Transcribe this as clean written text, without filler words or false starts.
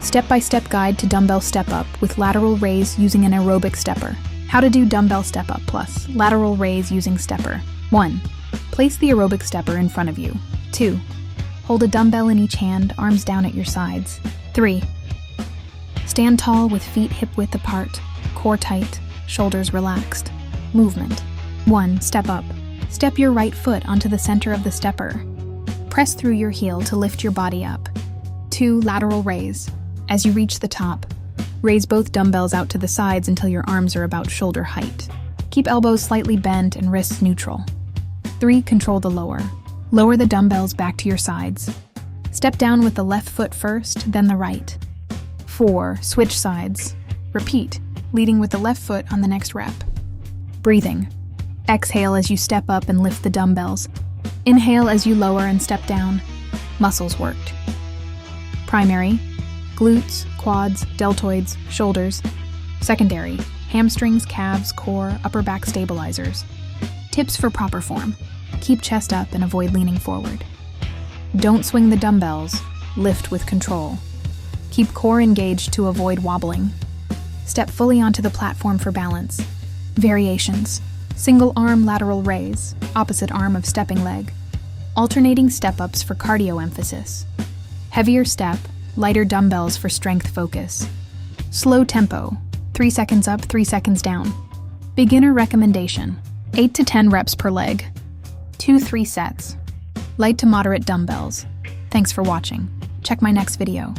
Step-by-step guide to dumbbell step-up with lateral raise using an aerobic stepper. How to do dumbbell step-up plus lateral raise using stepper. 1. Place the aerobic stepper in front of you. 2. Hold a dumbbell in each hand, arms down at your sides. 3. Stand tall with feet hip-width apart, core tight, shoulders relaxed. Movement. 1. Step up. Step your right foot onto the center of the stepper. Press through your heel to lift your body up. 2. Lateral raise. As you reach the top, raise both dumbbells out to the sides until your arms are about shoulder height. Keep elbows slightly bent and wrists neutral. 3. Control the lower. Lower the dumbbells back to your sides. Step down with the left foot first, then the right. 4. Switch sides. Repeat, leading with the left foot on the next rep. Breathing. Exhale as you step up and lift the dumbbells. Inhale as you lower and step down. Muscles worked. Primary: glutes, quads, deltoids, shoulders. Secondary: hamstrings, calves, core, upper back stabilizers. Tips for proper form: keep chest up and avoid leaning forward. Don't swing the dumbbells, lift with control. Keep core engaged to avoid wobbling. Step fully onto the platform for balance. Variations: single arm lateral raise, opposite arm of stepping leg. Alternating step-ups for cardio emphasis. Heavier step, lighter dumbbells for strength focus. Slow tempo, 3 seconds up, 3 seconds down. Beginner recommendation: 8 to 10 reps per leg. 2-3 sets. Light to moderate dumbbells. Thanks for watching. Check my next video.